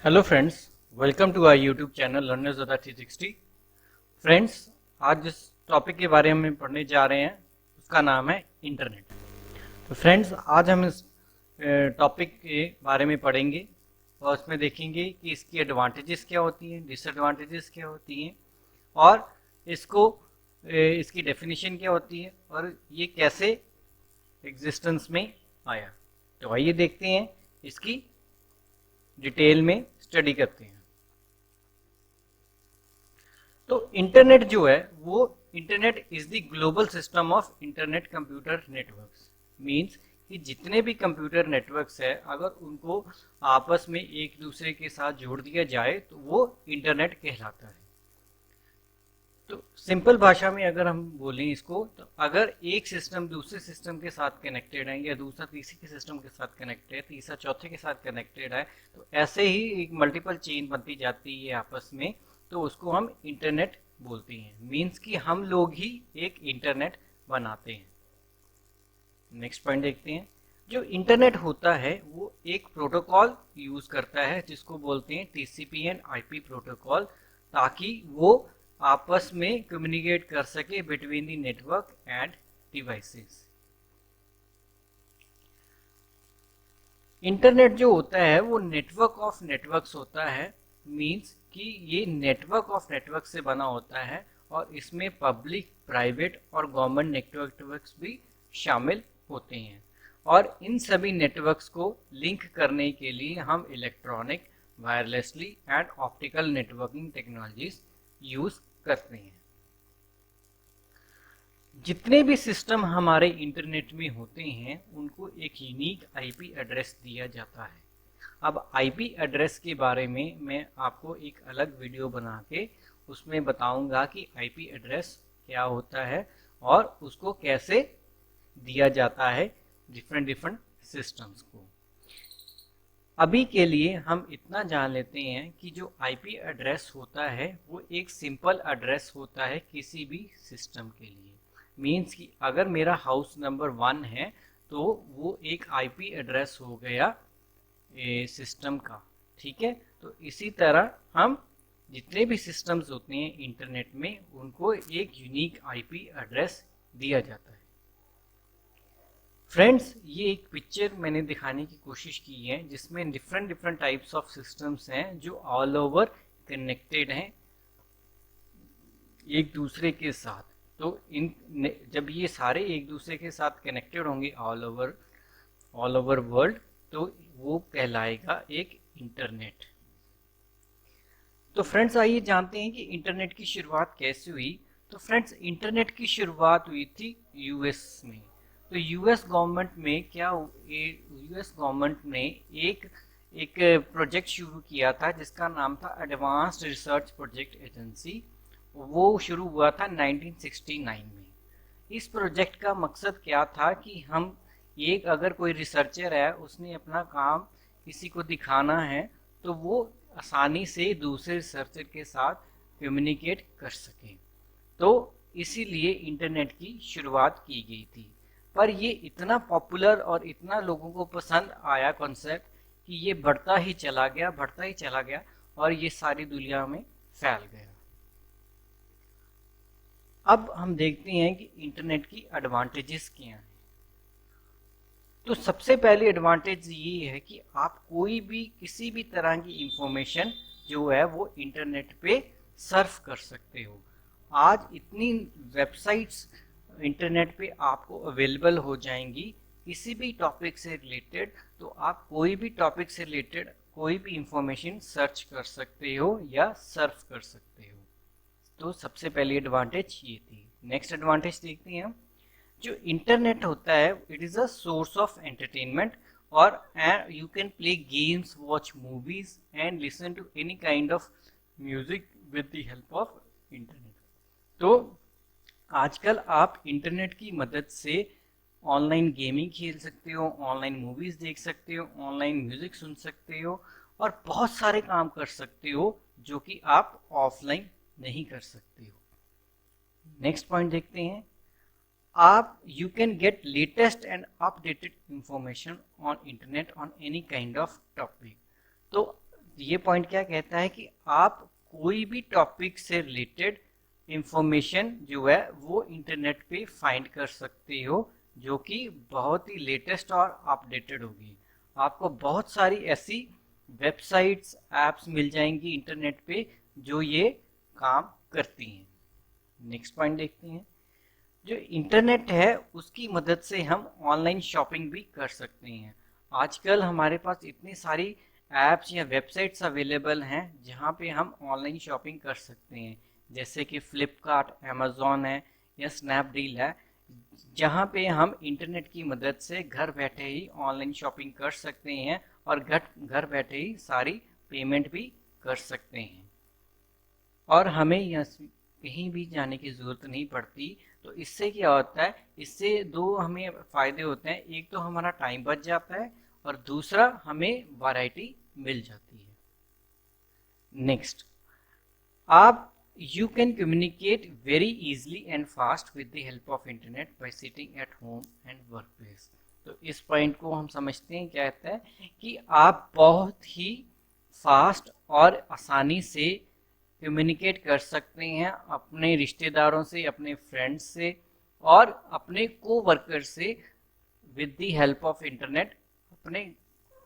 Hello friends, welcome to our YouTube channel learners of 360। Friends, आज जिस topic के बारे में पढ़ने जा रहे हैं उसका नाम है इंटरनेट। तो फ्रेंड्स, आज हम इस टॉपिक के बारे में पढ़ेंगे और उसमें देखेंगे कि इसकी एडवांटेजेस क्या होती हैं, डिसएडवांटेजेस क्या होती हैं और इसकी डेफिनेशन क्या होती है और ये कैसे एग्जिस्टेंस में आया। तो आइए देखते हैं, इसकी डिटेल में स्टडी करते हैं। तो इंटरनेट जो है वो internet is the global system of internet computer networks. Means कि जितने भी कंप्यूटर नेटवर्क्स है, अगर उनको आपस में एक दूसरे के साथ जोड़ दिया जाए तो वो इंटरनेट कहलाता है। तो सिंपल भाषा में अगर हम बोलें इसको, तो अगर एक सिस्टम दूसरे सिस्टम के साथ कनेक्टेड है या दूसरा तीसरे के सिस्टम के साथ कनेक्टेड है, तीसरा चौथे के साथ कनेक्टेड है, तो ऐसे ही एक मल्टीपल चेन बनती जाती है आपस में, तो उसको हम इंटरनेट बोलते हैं। मीन्स कि हम लोग ही एक इंटरनेट बनाते हैं। नेक्स्ट पॉइंट देखते हैं। जो इंटरनेट होता है वो एक प्रोटोकॉल यूज करता है जिसको बोलते हैं टीसीपी एंड आईपी प्रोटोकॉल, ताकि वो आपस में कम्युनिकेट कर सके between the network end devices. Internet जो होता है वो नेटवर्क ऑफ नेटवर्क्स होता है। मींस कि ये नेटवर्क ऑफ नेटवर्क से बना होता है और इसमें पब्लिक, प्राइवेट और गवर्नमेंट नेटवर्क्स भी शामिल होते हैं। और इन सभी नेटवर्क्स को लिंक करने के लिए हम electronic, wirelessly and optical networking technologies use करते हैं। जितने भी सिस्टम हमारे इंटरनेट में होते हैं उनको एक यूनिक आईपी एड्रेस दिया जाता है। अब आईपी एड्रेस के बारे में मैं आपको एक अलग वीडियो बना के उसमें बताऊंगा कि आईपी एड्रेस क्या होता है और उसको कैसे दिया जाता है डिफरेंट सिस्टम्स को। अभी के लिए हम इतना जान लेते हैं कि जो आईपी एड्रेस होता है वो एक सिंपल एड्रेस होता है किसी भी सिस्टम के लिए। मींस कि अगर मेरा हाउस नंबर 1 है तो वो एक आईपी एड्रेस हो गया सिस्टम का। ठीक है, तो इसी तरह हम जितने भी सिस्टम्स होते हैं इंटरनेट में उनको एक यूनिक आईपी एड्रेस दिया जाता है। फ्रेंड्स, ये एक पिक्चर मैंने दिखाने की कोशिश की है जिसमें डिफरेंट टाइप्स ऑफ सिस्टम्स हैं जो ऑल ओवर कनेक्टेड हैं एक दूसरे के साथ। तो जब ये सारे एक दूसरे के साथ कनेक्टेड होंगे ऑल ओवर वर्ल्ड, तो वो कहलाएगा एक इंटरनेट। तो फ्रेंड्स, आइए जानते हैं कि इंटरनेट की शुरुआत कैसे हुई। तो फ्रेंड्स, इंटरनेट की शुरुआत हुई थी यूएस में। तो यूएस गवर्नमेंट ने एक प्रोजेक्ट शुरू किया था जिसका नाम था एडवांस्ड रिसर्च प्रोजेक्ट एजेंसी। वो शुरू हुआ था 1969 में। इस प्रोजेक्ट का मकसद क्या था कि हम अगर कोई रिसर्चर है, उसने अपना काम किसी को दिखाना है तो वो आसानी से दूसरे रिसर्चर के साथ कम्युनिकेट कर सके। तो इसीलिए इंटरनेट की शुरुआत की गई थी। पर ये इतना पॉपुलर और इतना लोगों को पसंद आया कॉन्सेप्ट कि ये बढ़ता ही चला गया और ये सारी दुनिया में फैल गया। अब हम देखते हैं कि इंटरनेट की एडवांटेजेस क्या हैं। तो सबसे पहली एडवांटेज ये है कि आप किसी भी तरह की इंफॉर्मेशन जो है वो इंटरनेट पे सर्फ कर सकते हो। आज इतनी वेबसाइट्स इंटरनेट पे आपको अवेलेबल हो जाएंगी किसी भी टॉपिक से रिलेटेड। तो आप कोई भी टॉपिक से रिलेटेड कोई भी इंफॉर्मेशन सर्च कर सकते हो या सर्फ कर सकते हो। तो सबसे पहली एडवांटेज ये थी। नेक्स्ट एडवांटेज देखते हैं हम। जो इंटरनेट होता है it is a source of entertainment और you can play games, watch movies and listen to any kind of music with the help of internet. तो आजकल आप इंटरनेट की मदद से ऑनलाइन गेमिंग खेल सकते हो, ऑनलाइन मूवीज देख सकते हो, ऑनलाइन म्यूजिक सुन सकते हो और बहुत सारे काम कर सकते हो जो कि आप ऑफलाइन नहीं कर सकते हो। नेक्स्ट पॉइंट देखते हैं। you can get latest and updated information on internet on any kind of topic. तो ये पॉइंट क्या कहता है कि आप कोई भी टॉपिक से रिलेटेड इंफॉर्मेशन जो है वो इंटरनेट पे फाइंड कर सकते हो, जो कि बहुत ही लेटेस्ट और अपडेटेड होगी। आपको बहुत सारी ऐसी वेबसाइट्स, एप्स मिल जाएंगी इंटरनेट पे जो ये काम करती हैं। नेक्स्ट पॉइंट देखते हैं। जो इंटरनेट है उसकी मदद से हम ऑनलाइन शॉपिंग भी कर सकते हैं। आजकल हमारे पास इतनी सारी एप्स या वेबसाइट्स अवेलेबल हैं जहाँ पे हम ऑनलाइन शॉपिंग कर सकते हैं, जैसे कि फ्लिपकार्ट, अमेज़ॉन है या स्नैपडील है, जहाँ पे हम इंटरनेट की मदद से घर बैठे ही ऑनलाइन शॉपिंग कर सकते हैं और घर बैठे ही सारी पेमेंट भी कर सकते हैं और हमें यहाँ कहीं भी जाने की ज़रूरत नहीं पड़ती। तो इससे क्या होता है, इससे दो हमें फ़ायदे होते हैं। एक तो हमारा टाइम बच जाता है और दूसरा हमें वैरायटी मिल जाती है। नेक्स्ट, आप you can communicate very easily and fast with the help of internet by sitting at home and workplace। तो इस पॉइंट को हम समझते हैं क्या कहता है कि आप बहुत ही फास्ट और आसानी से कम्युनिकेट कर सकते हैं अपने रिश्तेदारों से, अपने फ्रेंड्स से और अपने को वर्कर से with the help of internet, अपने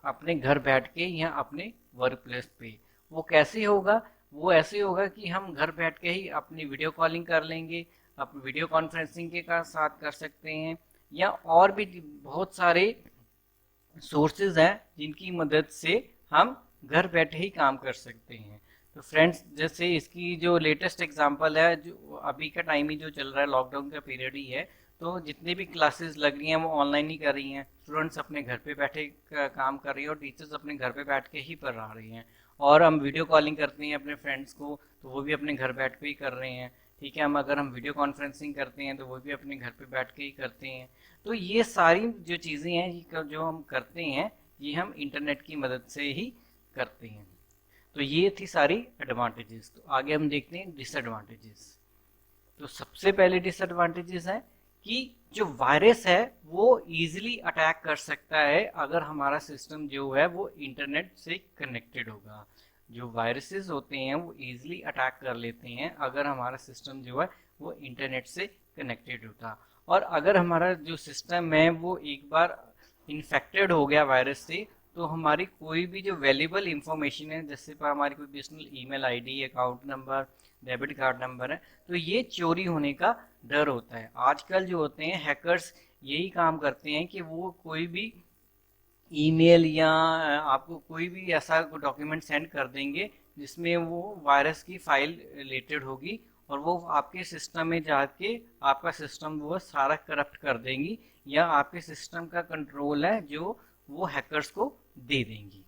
अपने घर बैठ के या अपने वर्क प्लेस पे। वो कैसे होगा? वो ऐसे होगा कि हम घर बैठ के ही अपनी वीडियो कॉलिंग कर लेंगे, अपनी वीडियो कॉन्फ्रेंसिंग के साथ कर सकते हैं, या और भी बहुत सारे सोर्सेज हैं जिनकी मदद से हम घर बैठे ही काम कर सकते हैं। तो फ्रेंड्स, जैसे इसकी जो लेटेस्ट एग्जांपल है, जो अभी का टाइम ही जो चल रहा है, लॉकडाउन का पीरियड ही है, तो जितनी भी क्लासेस लग रही हैं वो ऑनलाइन ही कर रही हैं। स्टूडेंट्स अपने घर पे बैठे काम कर रही हैं और टीचर्स अपने घर पे बैठ के ही पढ़ा रही हैं। और हम वीडियो कॉलिंग करते हैं अपने फ्रेंड्स को तो वो भी अपने घर बैठ के ही कर रहे हैं। ठीक है, अगर हम वीडियो कॉन्फ्रेंसिंग करते हैं तो वो भी अपने घर पे बैठ के ही करते हैं। तो ये सारी जो चीज़ें हैं जो हम करते हैं ये हम इंटरनेट की मदद से ही करते हैं। तो ये थी सारी एडवांटेजेस। तो आगे हम देखते हैं डिसएडवांटेजेस। तो सबसे पहले डिसएडवांटेजेस है कि जो वायरस है वो इजीली अटैक कर सकता है अगर हमारा सिस्टम जो है वो इंटरनेट से कनेक्टेड होगा। जो वायरसेस होते हैं वो इजीली अटैक कर लेते हैं अगर हमारा सिस्टम जो है वो इंटरनेट से कनेक्टेड होता। और अगर हमारा जो सिस्टम है वो एक बार इन्फेक्टेड हो गया वायरस से, तो हमारी कोई भी जो वैल्यूबल इंफॉर्मेशन है, जैसे पर हमारी कोई personal email ID, account number, debit card number है, तो ये चोरी होने का डर होता है। आजकल जो होते हैं हैकर्स यही काम करते हैं कि वो कोई भी ईमेल या आपको कोई भी ऐसा डॉक्यूमेंट सेंड कर देंगे जिसमें वो वायरस की फाइल रिलेटेड होगी और वो आपके सिस्टम में जाके आपका सिस्टम वो सारा करप्ट कर देंगी या आपके सिस्टम का कंट्रोल है जो वो हैकर्स को दे देंगी।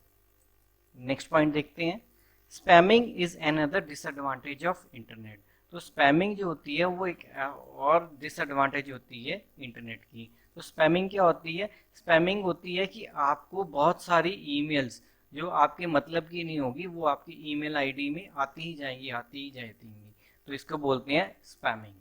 नेक्स्ट पॉइंट देखते हैं। Spamming is another disadvantage of internet. तो स्पैमिंग जो होती है वो एक और डिसएडवांटेज होती है इंटरनेट की। तो स्पैमिंग क्या होती है? स्पैमिंग होती है कि आपको बहुत सारी ईमेल्स जो आपके मतलब की नहीं होगी वो आपकी ईमेल आईडी में आती ही जाएंगी। तो इसको बोलते हैं स्पैमिंग।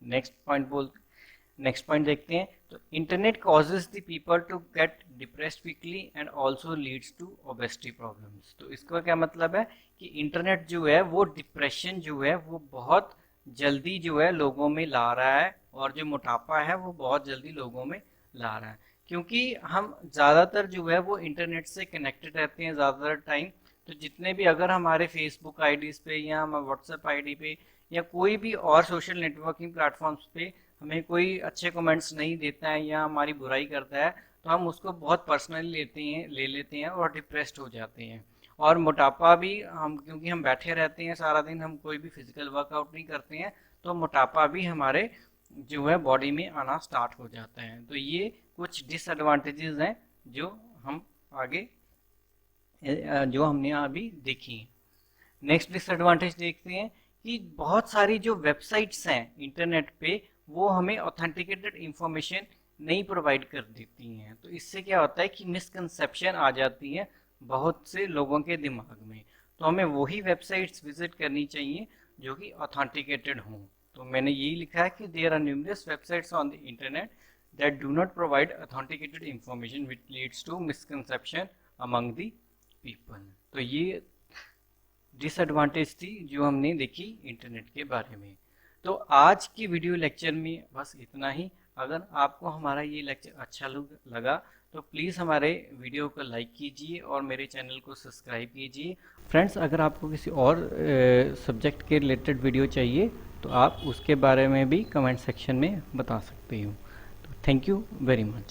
नेक्स्ट पॉइंट देखते हैं। तो internet causes the people to get depressed quickly and also leads to obesity problems. तो इसका क्या मतलब है कि इंटरनेट जो है वो डिप्रेशन जो है वो बहुत जल्दी जो है लोगों में ला रहा है और जो मोटापा है वो बहुत जल्दी लोगों में ला रहा है, क्योंकि हम ज़्यादातर जो है वो इंटरनेट से कनेक्टेड रहते हैं ज़्यादातर टाइम। तो जितने भी अगर हमारे फेसबुक आईडीज़ पे या हम व्हाट्सएप आईडी पे या कोई भी और सोशल नेटवर्किंग प्लेटफॉर्म्स पे हमें कोई अच्छे कमेंट्स नहीं देता है या हमारी बुराई करता है तो हम उसको बहुत पर्सनली ले लेते हैं और डिप्रेस्ड हो जाते हैं। और मोटापा भी हम, क्योंकि हम बैठे रहते हैं सारा दिन, हम कोई भी फिजिकल वर्कआउट नहीं करते हैं, तो मोटापा भी हमारे जो है बॉडी में आना स्टार्ट हो जाता है। तो ये कुछ डिसएडवांटेजेस हैं जो हम आगे जो हमने अभी देखी। नेक्स्ट डिसएडवांटेज देखते हैं कि बहुत सारी जो वेबसाइट्स हैं इंटरनेट पे वो हमें ऑथेंटिकेटेड इंफॉर्मेशन नहीं प्रोवाइड कर देती हैं। तो इससे क्या होता है कि मिसकंसेप्शन आ जाती है बहुत से लोगों के दिमाग में। तो हमें वही वेबसाइट्स विजिट करनी चाहिए जो कि ऑथेंटिकेटेड हों। तो मैंने यही लिखा है कि there are numerous websites on the internet that do not provide authenticated information which leads to misconception among the people. तो ये डिसएडवांटेज थी जो हमने देखी इंटरनेट के बारे में। तो आज की वीडियो लेक्चर में बस इतना ही। अगर आपको हमारा ये लेक्चर अच्छा लगा तो प्लीज़ हमारे वीडियो को लाइक कीजिए और मेरे चैनल को सब्सक्राइब कीजिए। फ्रेंड्स, अगर आपको किसी और सब्जेक्ट के रिलेटेड वीडियो चाहिए तो आप उसके बारे में भी कमेंट सेक्शन में बता सकते हो। तो थैंक यू वेरी मच।